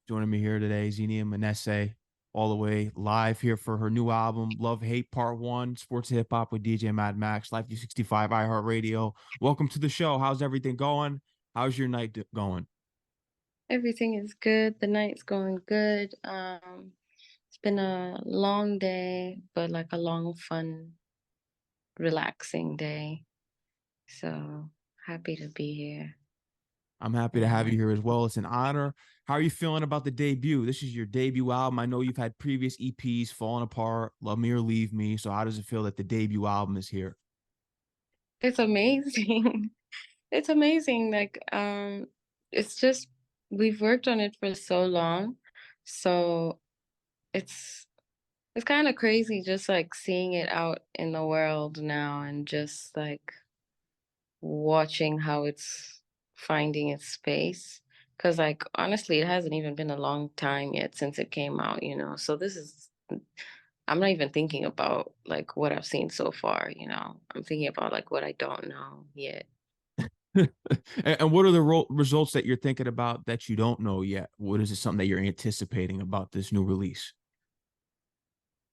Joining me here today, Xenia Manasseh, all the way live here for her new album, Love Hate Part 1, Sports Hip Hop with DJ Mad Max, Life 365, iHeartRadio. Welcome to the show. How's everything going? How's your night going? Everything is good. The night's going good. It's been a long day, but like a long, fun, relaxing day. So happy to be here. I'm happy to have Yeah. you here as well. It's an honor. How are you feeling about the debut? This is your debut album. I know you've had previous EPs, Falling Apart, Love Me or Leave Me. So how does it feel that the debut album is here? It's amazing. It's amazing. It's just we've worked on it for so long. So it's it's kind of crazy just like seeing it out in the world now and just like watching how it's finding its space. Because, like, honestly, it hasn't even been a long time yet since it came out. So I'm not even thinking about like what I've seen so far. I'm thinking about like what I don't know yet. And what are the results that you're thinking about that you don't know yet? What is it something that you're anticipating about this new release?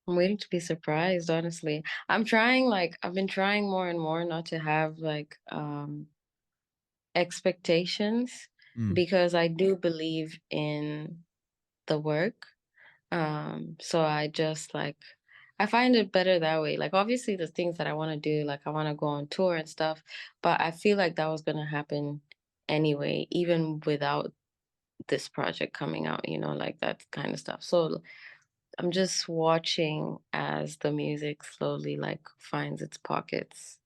I'm waiting to be surprised, honestly. I've been trying more and more not to have like expectations Mm. because I do believe in the work. So I find it better that way. Like obviously the things that I want to do, like I want to go on tour and stuff, but I feel like that was gonna happen anyway, even without this project coming out, like that kind of stuff. So I'm just watching as the music slowly like finds its pockets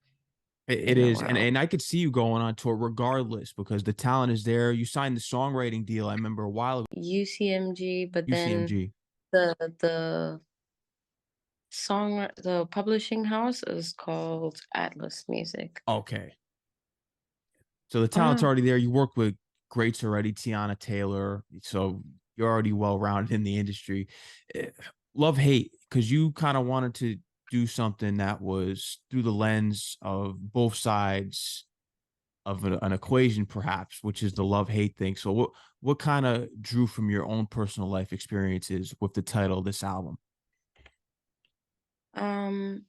It in the is, and world. and I could see you going on tour regardless because the talent is there. You signed the songwriting deal. I remember a while ago, UCMG, but then UCMG. the the publishing house is called Atlas Music. Okay, so the talent's Oh, already there. You work with greats already, Tiana Taylor, so you're already well rounded in the industry. Eh, Love hate because you kind of wanted to do something that was through the lens of both sides of an equation, perhaps, which is the love hate thing. So, what kind of drew from your own personal life experiences with the title of this album? um,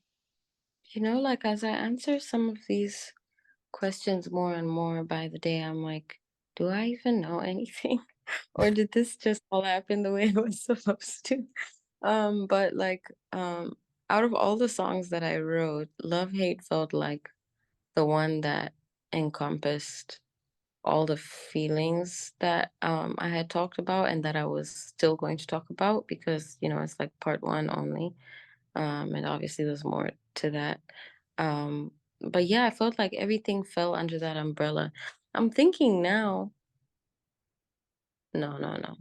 like as I answer some of these questions more and more by the day, I'm like, do I even know anything? Or did this just all happen the way it was supposed to? But out of all the songs that I wrote, Love Hate felt like the one that encompassed all the feelings that I had talked about and that I was still going to talk about because it's like part one only. And obviously there's more to that. But yeah, I felt like everything fell under that umbrella. I'm thinking now, no, no, no.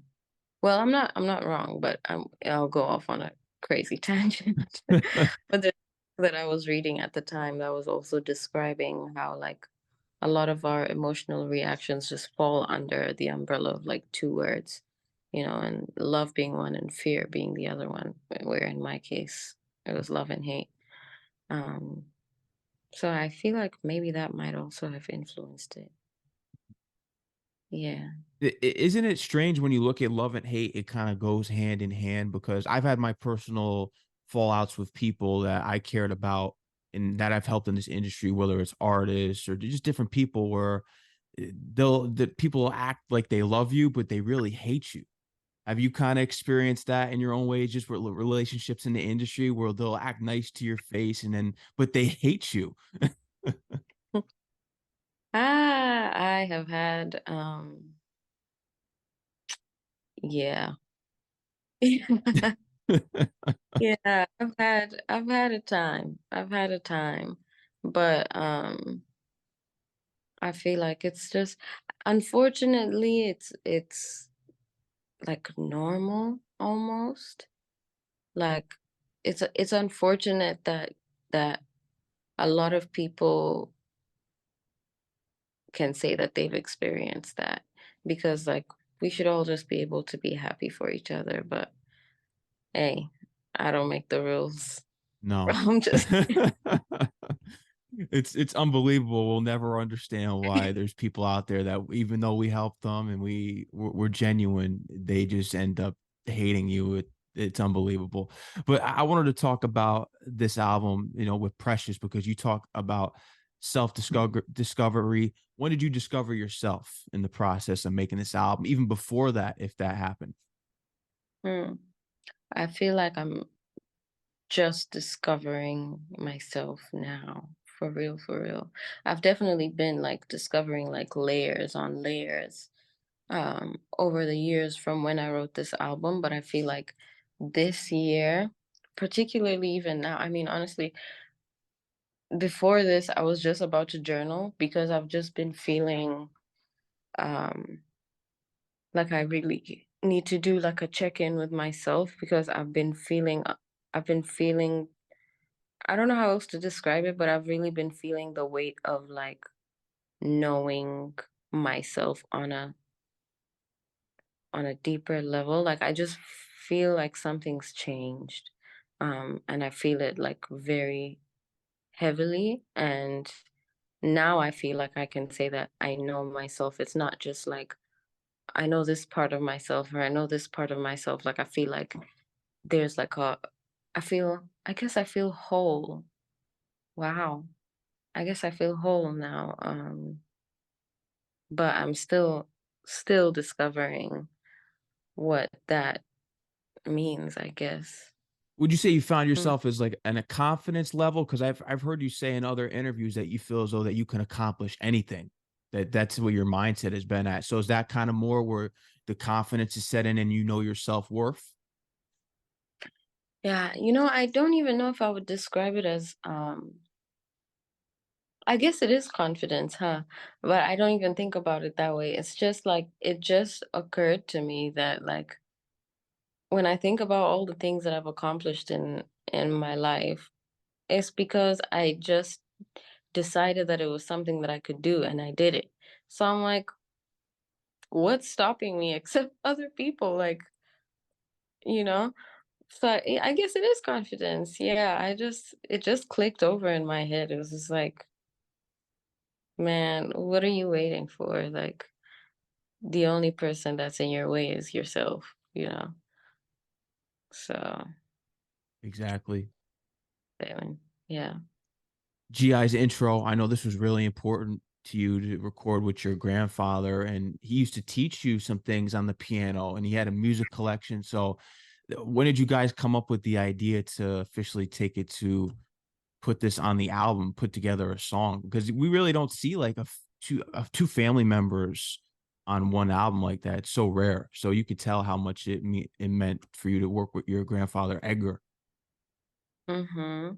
Well, I'm not wrong, but I'll go off on a crazy tangent. But the that I was reading at the time that was also describing how like a lot of our emotional reactions just fall under the umbrella of like two words, and love being one and fear being the other one, where in my case it was love and hate. Um, so I feel like maybe that might also have influenced it. Yeah. Isn't it strange when you look at love and hate, it kind of goes hand in hand because I've had my personal fallouts with people that I cared about and that I've helped in this industry, whether it's artists or just different people where the people will act like they love you, but they really hate you. Have you kind of experienced that in your own way, just with relationships in the industry where they'll act nice to your face and then, but they hate you? I have had yeah. Yeah, I've had a time. I've had a time. But I feel like it's just unfortunately it's like normal almost. Like it's unfortunate that a lot of people can say that they've experienced that because like we should all just be able to be happy for each other, but hey, I don't make the rules. No. I'm just It's unbelievable. We'll never understand why there's people out there that even though we help them and we're genuine, they just end up hating you. It's unbelievable. But I wanted to talk about this album, with Precious, because you talk about self discovery. When did you discover yourself in the process of making this album? Even before that, if that happened. Hmm. I feel like I'm just discovering myself now. For real, for real. I've definitely been like discovering like layers on layers over the years from when I wrote this album, but I feel like this year, particularly even now, I mean honestly, before this I was just about to journal because I've just been feeling um like I really need to do like a check-in with myself because I've been feeling I don't know how else to describe it, but I've really been feeling the weight of like knowing myself on a deeper level. Like I just feel like something's changed. And I feel it like very heavily. And now I feel like I can say that I know myself. It's not just like I know this part of myself or I know this part of myself. Like I feel like there's like I guess I feel whole. Wow. I guess I feel whole now. But I'm still discovering what that means, I guess. Would you say you found Mm. yourself as like in a confidence level? Because I've heard you say in other interviews that you feel as though that you can accomplish anything. That's what your mindset has been at. So is that kind of more where the confidence is set in and you know your self worth? Yeah, I don't even know if I would describe it as I guess it is confidence, huh? But I don't even think about it that way. It's just like it just occurred to me that like when I think about all the things that I've accomplished in my life, it's because I just decided that it was something that I could do and I did it. So I'm like, what's stopping me except other people? Like, you know? So I guess it is confidence. Yeah, it just clicked over in my head. It was just like, man, what are you waiting for? Like, the only person that's in your way is yourself. So, Exactly. then, yeah. GI's intro, I know this was really important to you to record with your grandfather, and he used to teach you some things on the piano, and he had a music collection. So, when did you guys come up with the idea to officially take it to put this on the album, put together a song? Because we really don't see like two family members on one album like that. It's so rare. So you could tell how much it meant for you to work with your grandfather Edgar. Mm-hmm.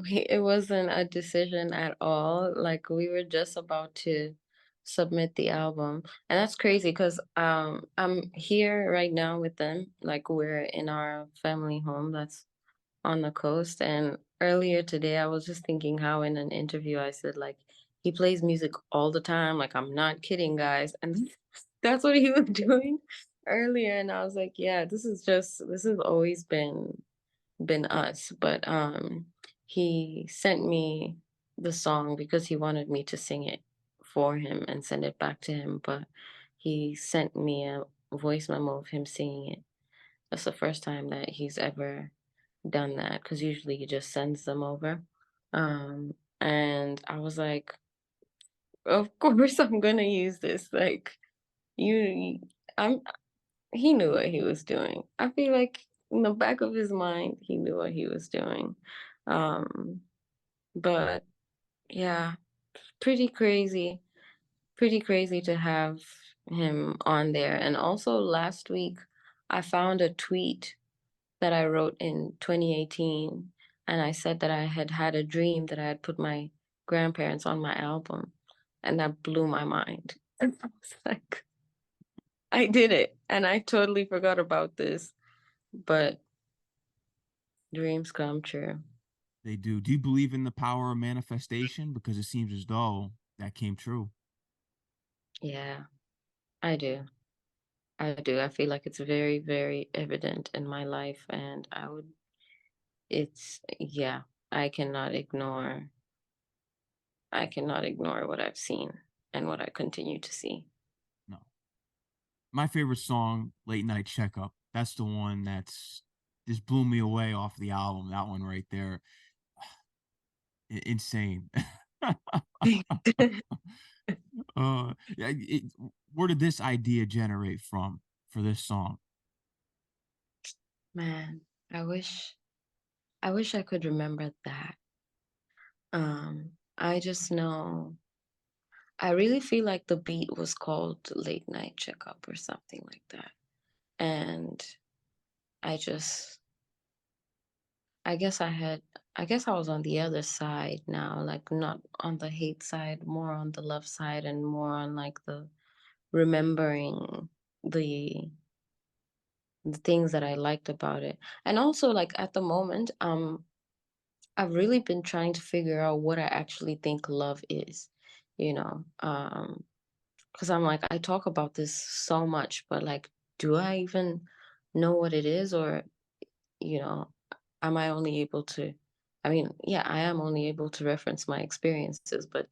It wasn't a decision at all. Like we were just about to submit the album. And that's crazy because I'm here right now with them. Like we're in our family home that's on the coast. And earlier today I was just thinking how in an interview I said like he plays music all the time. Like I'm not kidding, guys. And that's what he was doing earlier. And I was like, yeah, this has always been us. But he sent me the song because he wanted me to sing it for him and send it back to him. But he sent me a voice memo of him singing it. That's the first time that he's ever done that because usually he just sends them over. And I was like, of course I'm gonna use this. Like you, I'm. He knew what he was doing. I feel like in the back of his mind, he knew what he was doing. Um, but yeah, pretty crazy, pretty crazy to have him on there. And also last week, I found a tweet that I wrote in 2018, and I said that I had had a dream that I had put my grandparents on my album, and that blew my mind. And I was like, I did it, and I totally forgot about this, but dreams come true. They do. Do you believe in the power of manifestation? Because it seems as though that came true. Yeah, I do. I do. I feel like it's very, very evident in my life, and yeah, I cannot ignore. I cannot ignore what I've seen and what I continue to see. No. My favorite song, Late Night Checkup. That's the one that's just blew me away off the album. That one right there. Insane. Yeah, where did this idea generate from for this song? Man, I wish I could remember that. I just know I really feel like the beat was called Late Night Checkup or something like that. And I just I guess I had I guess I was on the other side now, like not on the hate side, more on the love side and more on like the remembering the the things that I liked about it. And also like at the moment, I've really been trying to figure out what I actually think love is, you know. Because I'm like, I talk about this so much, but like, do I even know what it is? Or, you know, am I only able to, I mean, yeah, I am only able to reference my experiences, but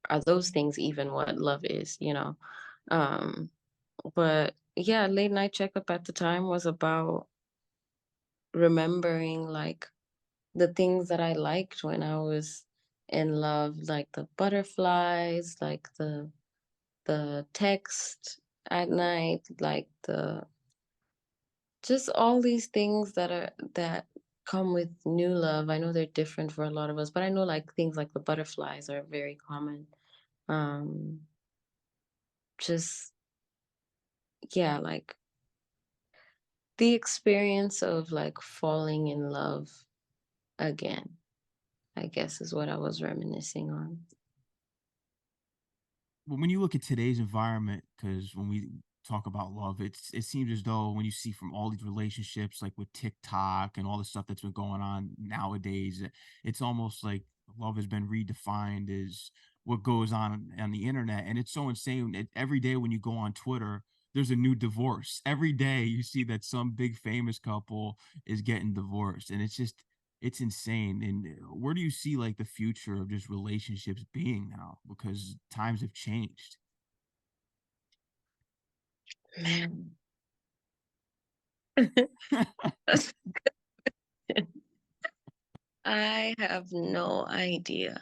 are those things even what love is, you know? Um, but yeah, late night checkup at the time was about remembering like the things that I liked when I was in love, like the butterflies, like the text at night, like the just all these things that come with new love. I know they're different for a lot of us, but I know like things like the butterflies are very common. Um just yeah, like the experience of like falling in love again, I guess is what I was reminiscing on. When you look at today's environment, because when we talk about love, it seems as though when you see from all these relationships, like with TikTok and all the stuff that's been going on nowadays, it's almost like love has been redefined as what goes on the internet, and it's so insane. Every day when you go on Twitter, there's a new divorce. Every day you see that some big famous couple is getting divorced, and it's insane. And where do you see like the future of just relationships being now? Because times have changed. Man. I have no idea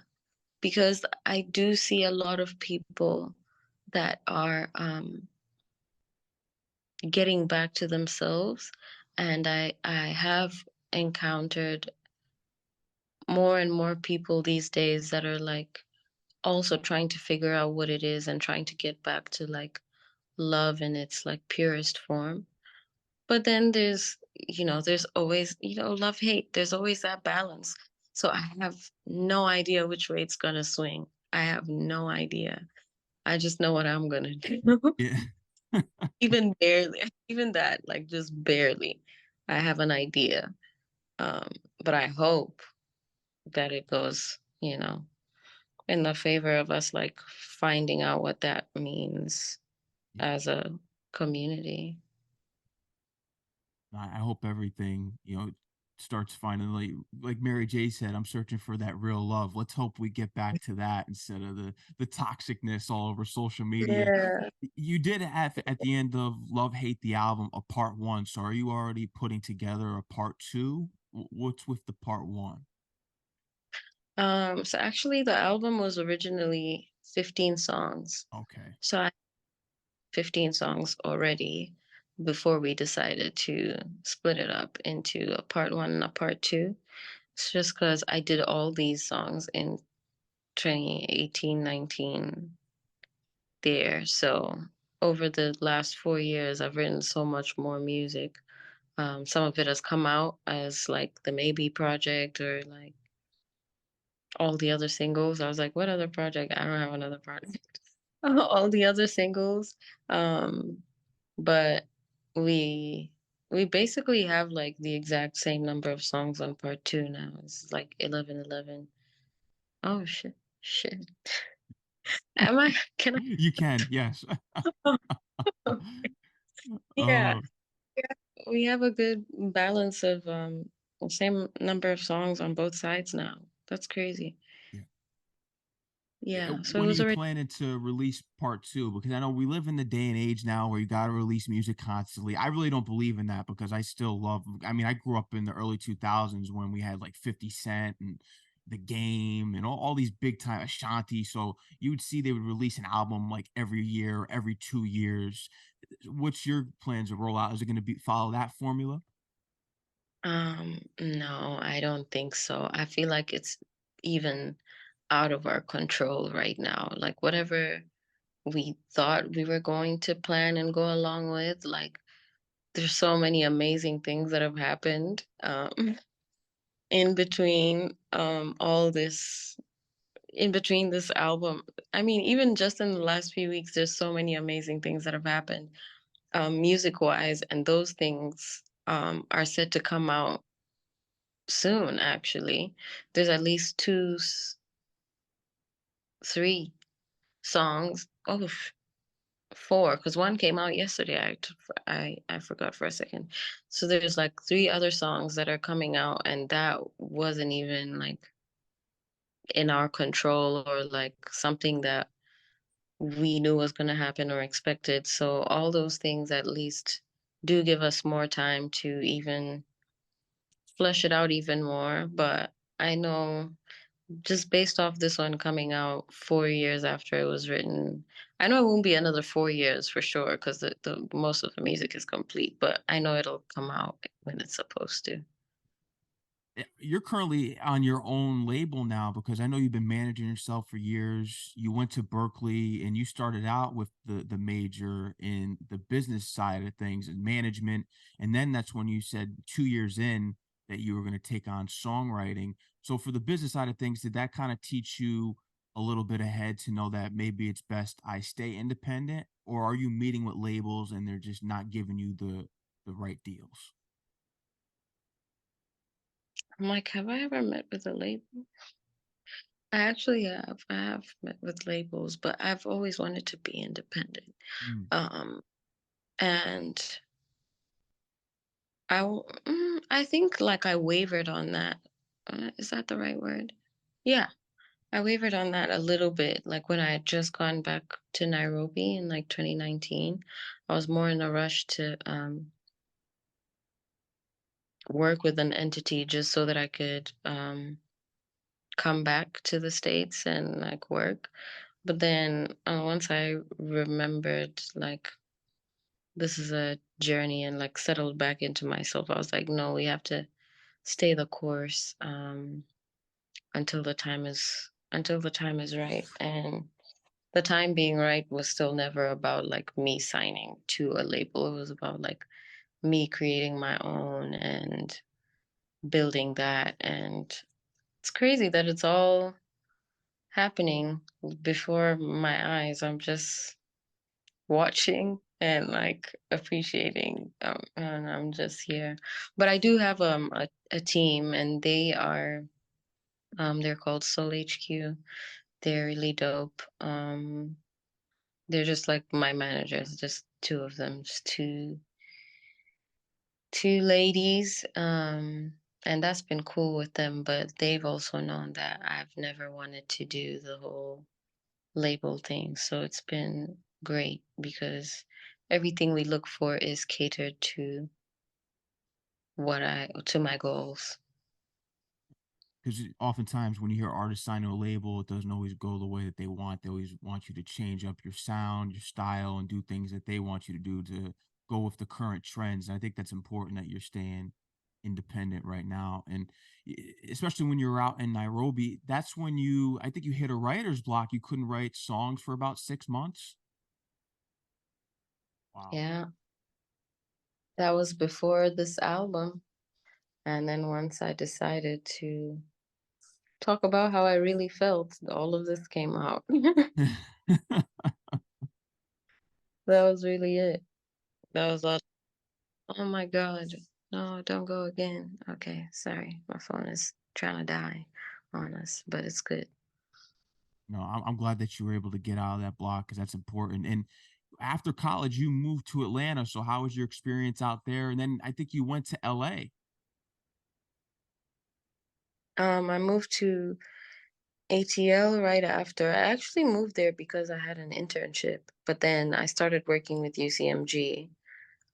because I do see a lot of people that are getting back to themselves, and I have encountered more and more people these days that are like also trying to figure out what it is and trying to get back to like love in its like purest form. But then there's always, love hate. There's always that balance. So I have no idea which way it's gonna swing. I have no idea. I just know what I'm gonna do. Yeah. Even barely, even that, like just barely. I have an idea. But I hope that it goes, in the favor of us like finding out what that means Yeah. as a community. I hope everything, starts finally, like Mary J said, I'm searching for that real love. Let's hope we get back to that instead of the toxicness all over social media. Yeah. You did have at the end of Love Hate the album a part one. So are you already putting together a part two? What's with the part one? So actually the album was originally 15 songs. Okay. So I had 15 songs already before we decided to split it up into a part one and a part two. It's just because I did all these songs in 2018, 19 there. So over the last 4 years, I've written so much more music. Some of it has come out as like the Maybe project or like all the other singles. I was like, what other project? I don't have another project. All the other singles. Um, but we we basically have like the exact same number of songs on part two now. It's like 11, 11. Oh shit. Shit. Am I can You can, yes. I Yeah. Oh, We have a good balance of the same number of songs on both sides now. That's crazy. yeah. Yeah, so it When are was you already. planning to release part two? Because I know we live in the day and age now where you got to release music constantly. I really don't believe in that because I still love. I mean, I grew up in the early 2000s when we had like 50 Cent and The Game and all these big time Ashanti. So you would see they would release an album like every year, every 2 years. What's your plans to roll out? Is it going to be follow that formula? No, I don't think so. I feel like it's even out of our control right now. Like whatever we thought we were going to plan and go along with, like there's so many amazing things that have happened in between all this in between this album. I mean, even just in the last few weeks, there's so many amazing things that have happened music wise, and those things are set to come out soon, actually. There's at least three songs. Oh, four, because one came out yesterday. I forgot for a second. So there's like three other songs that are coming out, and that wasn't even like in our control or like something that we knew was going to happen or expected. So all those things at least do give us more time to even flesh it out even more. But I know just based off this one coming out 4 years after it was written, I know it won't be another 4 years for sure because the most of the music is complete, but I know it'll come out when it's supposed to. You're currently on your own label now because I know you've been managing yourself for years. You went to Berkeley and you started out with the major in the business side of things and management. And then that's when you said 2 years in that you were going to take on songwriting. So for the business side of things, did that kind of teach you a little bit ahead to know that maybe it's best I stay independent? Or are you meeting with labels and they're just not giving you the right deals? I'm like, have I ever met with a label? I actually have. I have met with labels, but I've always wanted to be independent. Mm. Um, and I think like I wavered on that. Is that the right word? Yeah, I wavered on that a little bit. Like when I had just gone back to Nairobi in like 2019, I was more in a rush to work with an entity just so that I could come back to the States and like work. But then once I remembered like this is a journey and like settled back into myself, I was like, no, we have to stay the course until the time is right. And the time being right was still never about like me signing to a label. It was about like me creating my own and building that. And it's crazy that it's all happening before my eyes. I'm just watching and like appreciating, and I'm just here. But I do have a team, and they're called Soul HQ. They're really dope. They're just like my managers, just two of them, just two ladies. And that's been cool with them, but they've also known that I've never wanted to do the whole label thing. So it's been great because everything we look for is catered to my goals. Because oftentimes when you hear artists sign to a label, it doesn't always go the way that they want. They always want you to change up your sound, your style, and do things that they want you to do to go with the current trends. And I think that's important that you're staying independent right now. And especially when you're out in Nairobi, that's when I think you hit a writer's block. You couldn't write songs for about 6 months. Wow. Yeah, that was before this album. And then once I decided to talk about how I really felt, all of this came out. That was really it. That was all. Oh my God. No, don't go again. Okay, sorry. My phone is trying to die on us, but it's good. No, I'm glad that you were able to get out of that block because that's important. And after college, you moved to Atlanta. So how was your experience out there? And then I think you went to LA. I moved to ATL right after. I actually moved there because I had an internship, but then I started working with UCMG.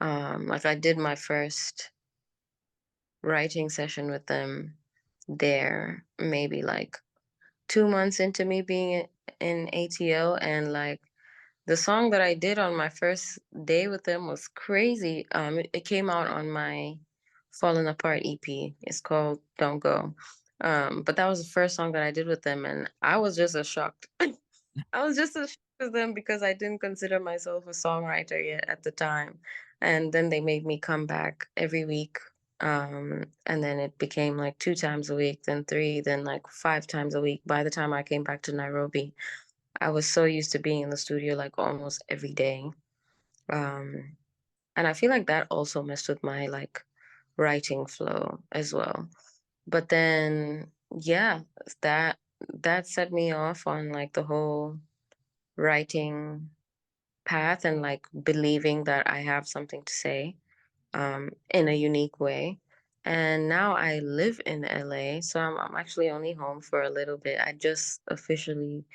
Like I did my first writing session with them there, maybe like 2 months into me being in ATL, and like the song that I did on my first day with them was crazy. It came out on my Falling Apart EP. It's called Don't Go. But that was the first song that I did with them, and I was just as shocked. I was just as shocked as them because I didn't consider myself a songwriter yet at the time. And then they made me come back every week. And then it became like 2 times a week, then three, then like 5 times a week. By the time I came back to Nairobi, I was so used to being in the studio like almost every day. Um, and I feel like that also messed with my like writing flow as well. But then yeah, that that set me off on like the whole writing path and like believing that I have something to say in a unique way. And now I live in LA, so I'm actually only home for a little bit. I just officially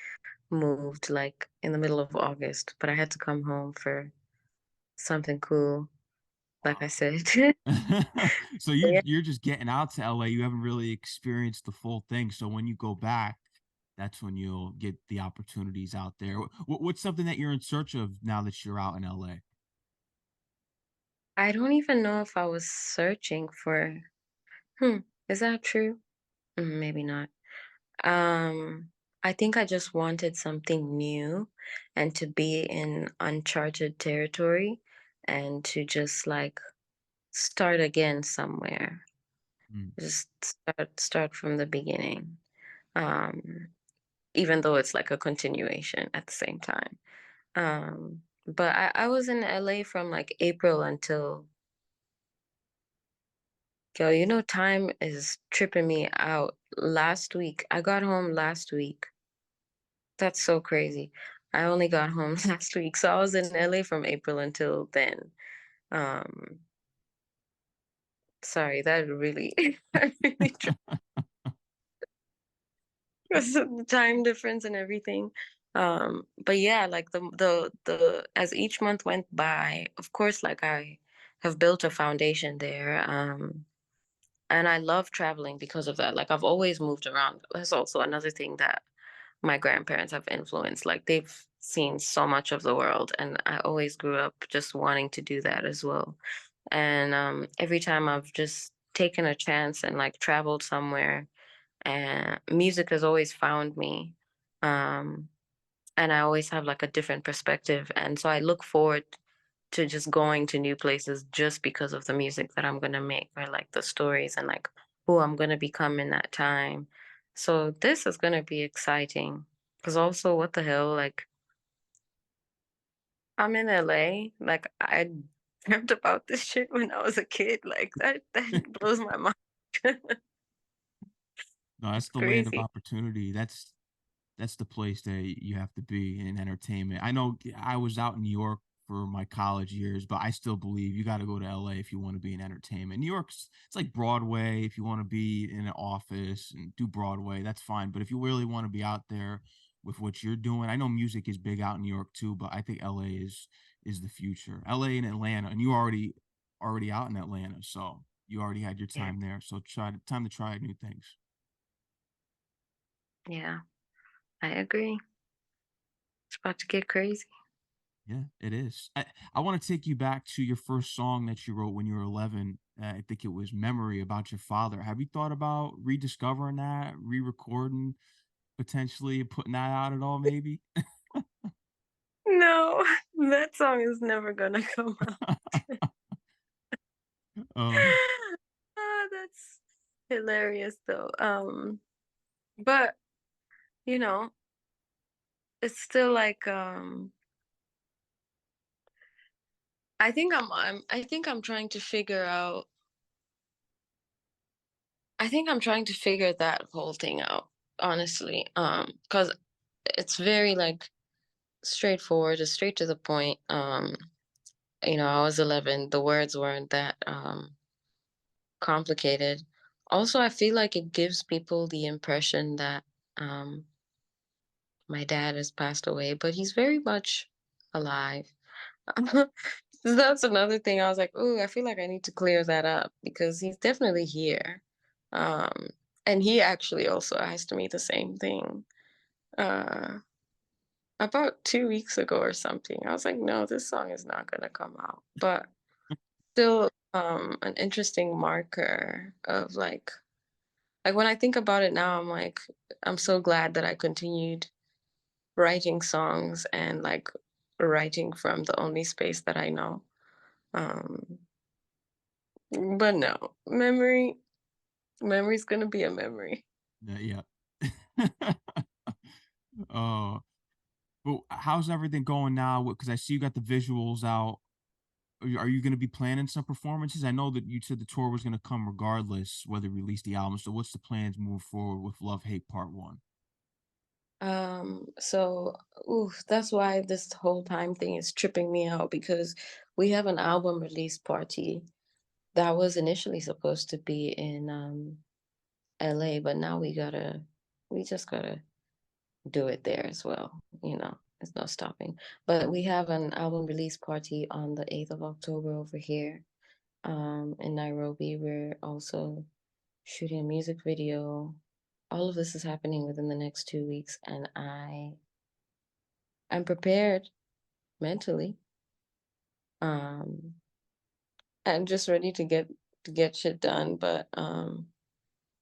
moved like in the middle of August, but I had to come home for something cool, like I Wow. said. So But yeah, you're just getting out to LA. You haven't really experienced the full thing. So when you go back, that's when you'll get the opportunities out there. What's something that you're in search of now that you're out in LA? I don't even know if I was searching for, hmm, is that true? Maybe not. Um, I think I just wanted something new and to be in uncharted territory and to just like start again somewhere. Mm. Just start from the beginning. Um, Even though it's like a continuation at the same time. But I was in LA from like April until, yo, time is tripping me out. Last week, I got home last week. That's so crazy. I only got home last week. So I was in LA from April until then. Um, Sorry, that really, that really because of the time difference and everything. But yeah, like the as each month went by, of course, like I have built a foundation there. And I love traveling because of that. Like I've always moved around. That's also another thing that my grandparents have influenced. Like they've seen so much of the world, and I always grew up just wanting to do that as well. And every time I've just taken a chance and like traveled somewhere, and music has always found me. Um, and I always have like a different perspective. And so I look forward to just going to new places just because of the music that I'm gonna make or like the stories and like who I'm gonna become in that time. So this is gonna be exciting. Cause also what the hell, like I'm in LA. Like I dreamt about this shit when I was a kid. Like that blows my mind. No, that's It's the land of crazy. opportunity. That's the place that you have to be in entertainment. I know I was out in New York for my college years, but I still believe you got to go to LA if you want to be in entertainment. New York's it's like Broadway. If you want to be in an office and do Broadway, that's fine. But if you really want to be out there with what you're doing, I know music is big out in New York too, but I think LA is the future. LA and Atlanta, and you already out in Atlanta, so you already had your Yeah. time there. So time to try new things. Yeah. I agree. It's about to get crazy. Yeah, it is. I want to take you back to your first song that you wrote when you were 11. I think it was Memory about your father. Have you thought about rediscovering that, re-recording, potentially putting that out at all, maybe? No, that song is never gonna come out. Oh, That's hilarious though. But you know, it's still like I think I'm trying to figure out I think I'm trying to figure that whole thing out, honestly. Because it's very like straightforward, it's straight to the point. I was 11, the words weren't that complicated. Also, I feel like it gives people the impression that my dad has passed away, but he's very much alive. That's another thing. I was like, "Ooh, I feel like I need to clear that up because he's definitely here." Um, and he actually also asked me the same thing uh, about 2 weeks ago or something. I was like, "No, this song is not gonna come out," but still, an interesting marker of like when I think about it now, I'm like, I'm so glad that I continued writing songs and like writing from the only space that I know. Um, but no, memory's gonna be a memory. Yeah. uh, but how's everything going now? Because I see you got the visuals out. Are you going to be planning some performances? I know that you said the tour was going to come regardless whether you release the album. So what's the plans moving forward with Love Hate Part One? So ooh, that's why this whole time thing is tripping me out because we have an album release party that was initially supposed to be in LA, but now we just gotta do it there as well. There's no stopping. But we have an album release party on the 8th of October over here in Nairobi. We're also shooting a music video. All of this is happening within the next 2 weeks, and I'm prepared mentally. Um, I'm just ready to get shit done, but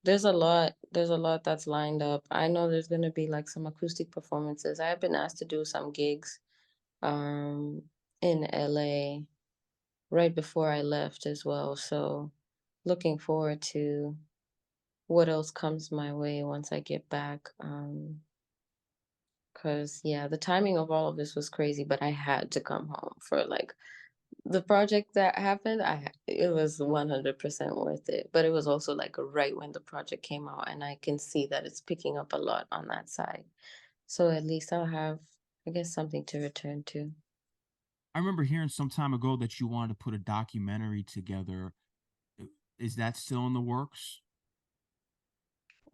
there's a lot that's lined up. I know there's gonna be like some acoustic performances. I have been asked to do some gigs um in LA right before I left as well. So looking forward to what else comes my way once I get back. Cause yeah, the timing of all of this was crazy, but I had to come home for like the project that happened. It was 100% worth it, but it was also like right when the project came out, and I can see that it's picking up a lot on that side. So at least I'll have, I guess, something to return to. I remember hearing some time ago that you wanted to put a documentary together. Uh, Is that still in the works?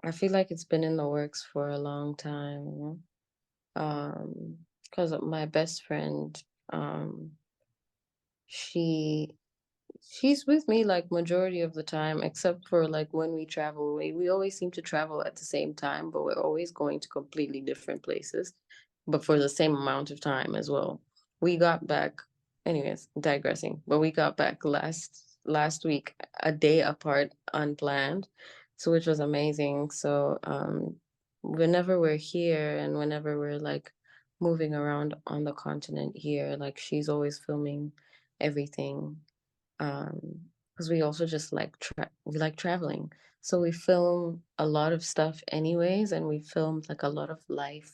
I feel like it's been in the works for a long time. Because my best friend, um, she she's with me like majority of the time, except for like when we travel away. We always seem to travel at the same time, but we're always going to completely different places, but for the same amount of time as well. We got back, anyways, digressing, but we got back last week, a day apart, unplanned, so which was amazing. So whenever we're here and whenever we're like moving around on the continent here, like she's always filming everything because we also just like we like traveling, so we film a lot of stuff anyways, and we filmed like a lot of life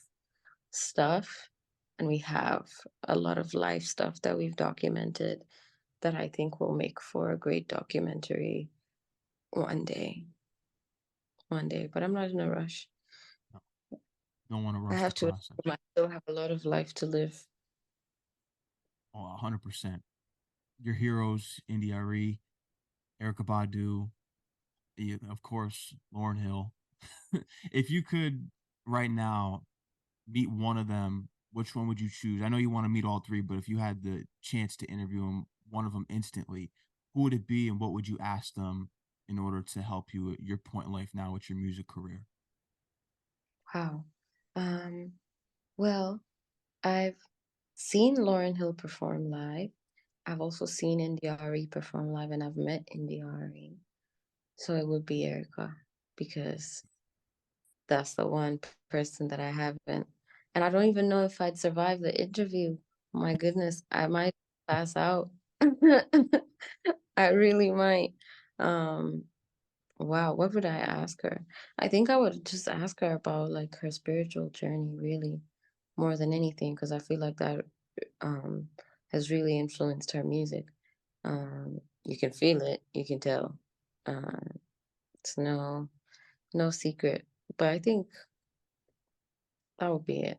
stuff, and we have a lot of life stuff that we've documented that I think will make for a great documentary one day. One day, but I'm not in a rush. No, don't want to I rush the have to process. assume I still have a lot of life to live. Oh, 100%. Your heroes, India.Arie, Erykah Badu, of course, Lauren Hill. If you could right now meet one of them, which one would you choose? I know you want to meet all three, but if you had the chance to interview them, one of them instantly, who would it be, and what would you ask them in order to help you at your point in life now with your music career? Wow. um well, I've seen Lauren Hill perform live. I've also seen India.Arie perform live, and I've met India.Arie. So it would be Erykah because that's the one person that I haven't. And I don't even know if I'd survive the interview. My goodness, I might pass out. I really might. Um, wow, what would I ask her? I think I would just ask her about like her spiritual journey, really, more than anything, because I feel like that um has really influenced her music. You can feel it, you can tell. Uh, it's no secret. But I think that would be it.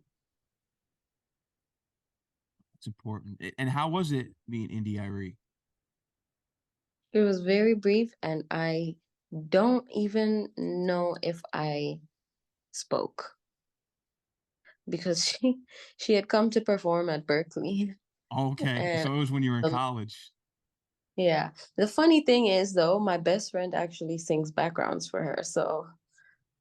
It's important. And how was it meeting India.Arie? It was very brief, and I don't even know if I spoke. because she had come to perform at Berklee. Okay, And so it was when you were in um, college. yeah, the funny thing is though, my best friend actually sings backgrounds for her, so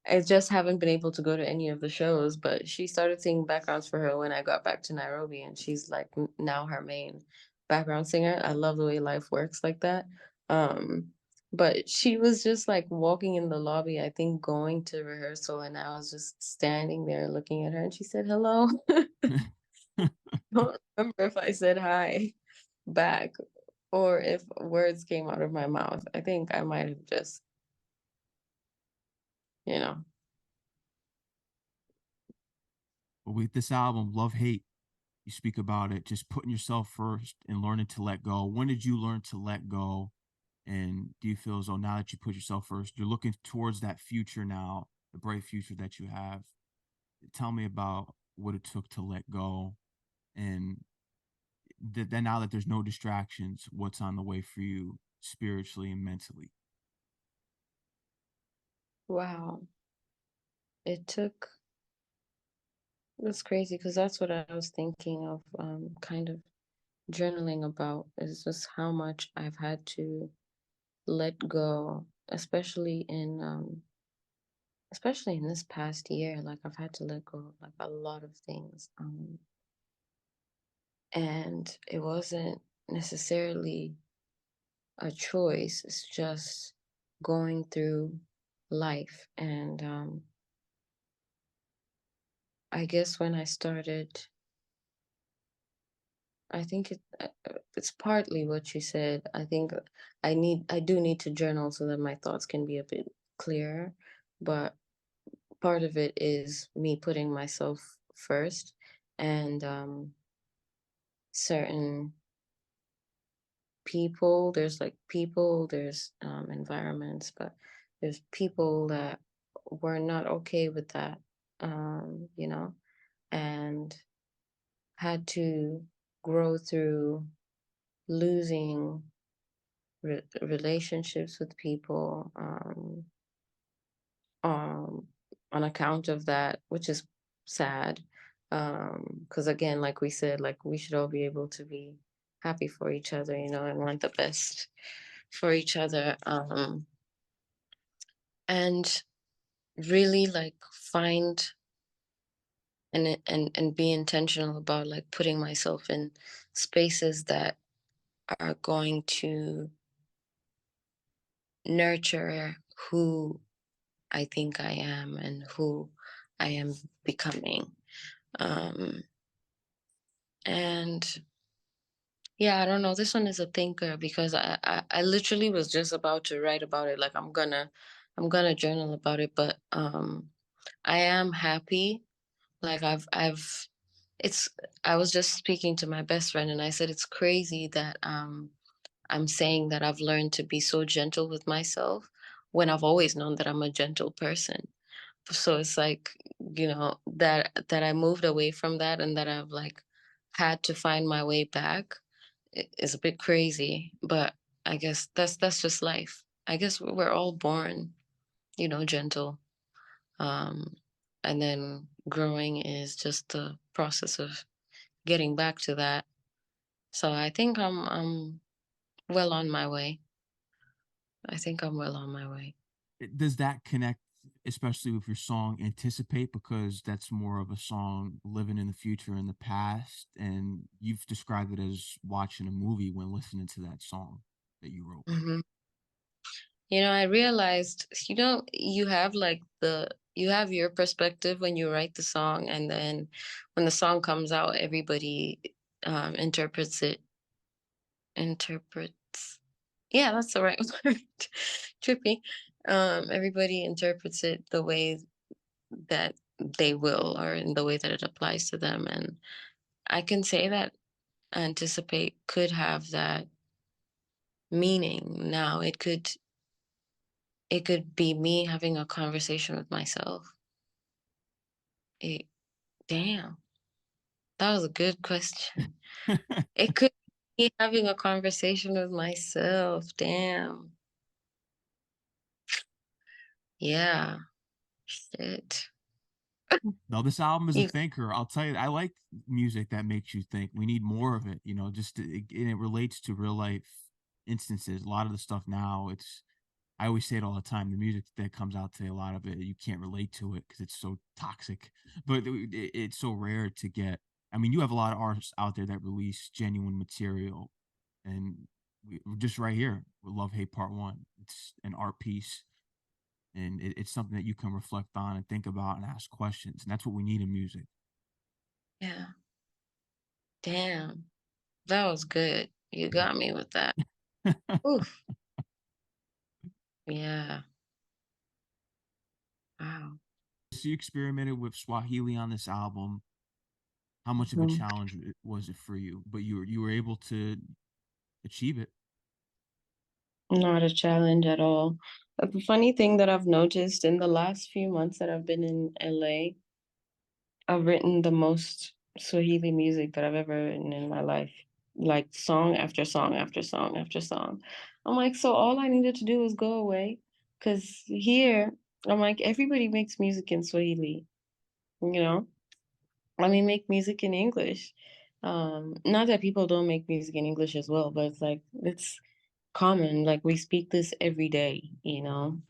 I just haven't been able to go to any of the shows, but she started singing backgrounds for her when I got back to Nairobi, and she's like now her main background singer. I love the way life works like that. Um, but she was just like walking in the lobby, I think going to rehearsal, and I was just standing there looking at her, and she said hello. Don't remember if I said hi back or if words came out of my mouth. I think I might have just, you know. But with this album, Love Hate, you speak about it, just putting yourself first and learning to let go. When did you learn to let go? And do you feel as though now that you put yourself first, you're looking towards that future now, the bright future that you have? Tell me about what it took to let go, and then now that there's no distractions, what's on the way for you spiritually and mentally? Wow. It took That's crazy because that's what I was thinking of, kind of journaling about is just how much I've had to let go, especially in this past year. Like I've had to let go of like a lot of things, and it wasn't necessarily a choice. It's just going through life, and I guess when I started I think it's partly what you said. I think I do need to journal so that my thoughts can be a bit clearer, but part of it is me putting myself first, and certain people. There's like people, there's environments, but there's people that were not okay with that, you know, and had to grow through losing relationships with people, um, on account of that, which is sad. Because again, like we said, like we should all be able to be happy for each other, and want the best for each other. And really like find and be intentional about like putting myself in spaces that are going to nurture who I think I am and who I am becoming. Um, and yeah, I don't know. This one is a thinker because I literally was just about to write about it. Like I'm gonna journal about it, but I am happy. Like it's I was just speaking to my best friend and I said it's crazy that I'm saying that I've learned to be so gentle with myself when I've always known that I'm a gentle person. So it's like, that I moved away from that and that I've like had to find my way back is a bit crazy, but I guess that's just life. I guess we're all born, gentle. Um and then growing is just the process of getting back to that. So I think I'm well on my way. I think I'm well on my way. Does that connect, especially with your song Anticipate? Because that's more of a song living in the future and the past. And you've described it as watching a movie when listening to that song that you wrote. hmm I realized, you have your perspective when you write the song, and then when the song comes out, everybody interprets it. Interprets. Yeah, that's the right word. Trippy. Everybody interprets it the way that they will, or in the way that it applies to them. And I can say that anticipate could have that meaning now. It could be me having a conversation with myself. It, damn, that was a good question. It could be me having a conversation with myself. Damn. Yeah. Shit. No, this album is a You thinker. I'll tell you, I like music that makes you think. We need more of it, and it relates to real life instances. A lot of the stuff now, I always say it all the time. The music that comes out today, a lot of it, you can't relate to it because it's so toxic. But it's so rare to get. I mean, you have a lot of artists out there that release genuine material, and we're just right here with Love Hate Part One. It's an art piece, and it's something that you can reflect on and think about and ask questions. And that's what we need in music. yeah. Damn. That was good. You got me with that. Oof. Yeah. Wow. So you experimented with Swahili on this album. How much of a Mhm. challenge was it for you? But you were able to achieve it. Not a challenge at all. The funny thing that I've noticed in the last few months that I've been in LA, I've written the most Swahili music that I've ever written in my life, like song after song after song after song. I'm like, so all I needed to do was go away. Because here, I'm like, everybody makes music in Swahili, you know? I mean, make music in English. Not that people don't make music in English as well, but it's like, it's common. Like, we speak this every day, you know?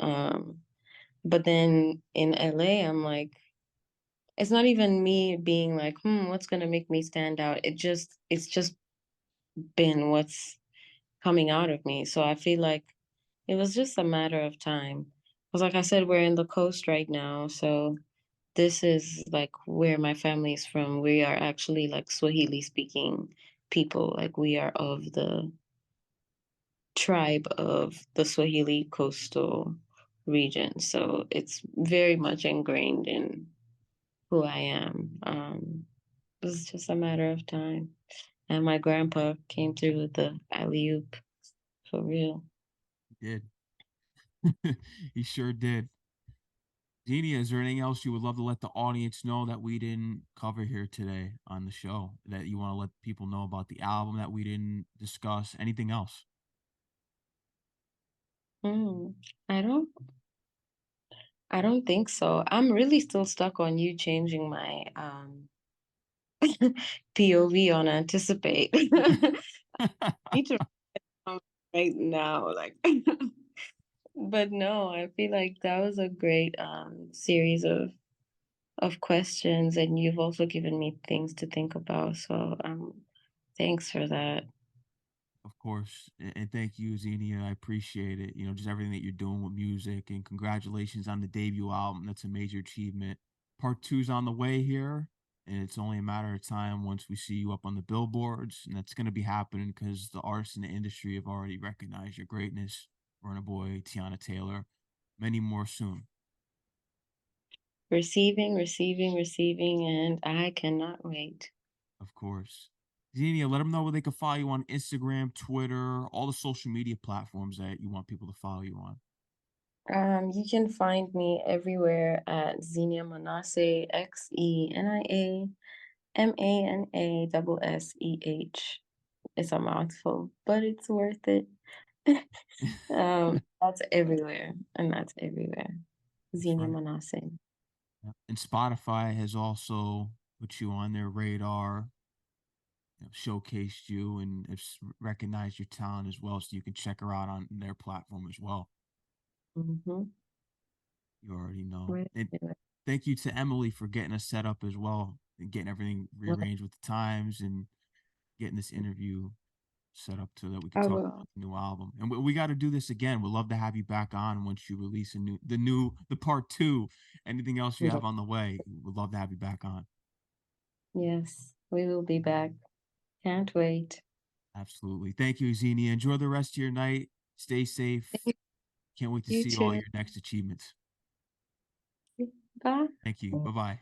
But then in LA, I'm like, it's not even me being like, what's gonna make me stand out? It's just been what's coming out of me. So I feel like it was just a matter of time. Because like I said, we're in the coast right now, so this is like where my family is from. We are actually like Swahili speaking people. Like we are of the tribe of the Swahili coastal region. So it's very much ingrained in who I am. It was just a matter of time. And my grandpa came through with the alley oop for real. You did. He sure did. Xenia, is there anything else you would love to let the audience know that we didn't cover here today on the show? That you want to let people know about the album that we didn't discuss? Anything else? Mm, I don't I don't think so. I'm really still stuck on you changing my POV on anticipate. Need to right now, like but no, I feel like that was a great series of questions and you've also given me things to think about. So thanks for that. Of course. And thank you, Xenia. I appreciate it. Just everything that you're doing with music, and congratulations on the debut album. That's a major achievement. Part two's on the way here, and it's only a matter of time once we see you up on the billboards. And that's going to be happening because the artists in the industry have already recognized your greatness. Burna Boy, Tiana Taylor, many more soon, Receiving, receiving, receiving, and I cannot wait. of course. Xenia, let them know where they can follow you on Instagram, Twitter, all the social media platforms that you want people to follow you on. You can find me everywhere at Xenia Manasseh, XeniaManasseh. It's a mouthful, but it's worth it. That's everywhere, and that's everywhere. That's Xenia right. Manasseh. Yeah. And Spotify has also put you on their radar, showcased you, and has recognized your talent as well, so you can check her out on their platform as well. Mm-hmm. You already know. Right. And thank you to Emily for getting us set up as well and getting everything rearranged with the times and getting this interview set up so that we could I talk will. about the new album. And we got to do this again. We'd love to have you back on once you release the part two. Anything else you Yeah. have on the way, we'd love to have you back on. Yes, we will be back. Can't wait. Absolutely. Thank you, Xenia. Enjoy the rest of your night. Stay safe. Thank Can't wait to you see all too. your next achievements. Bye. Thank you. Bye bye.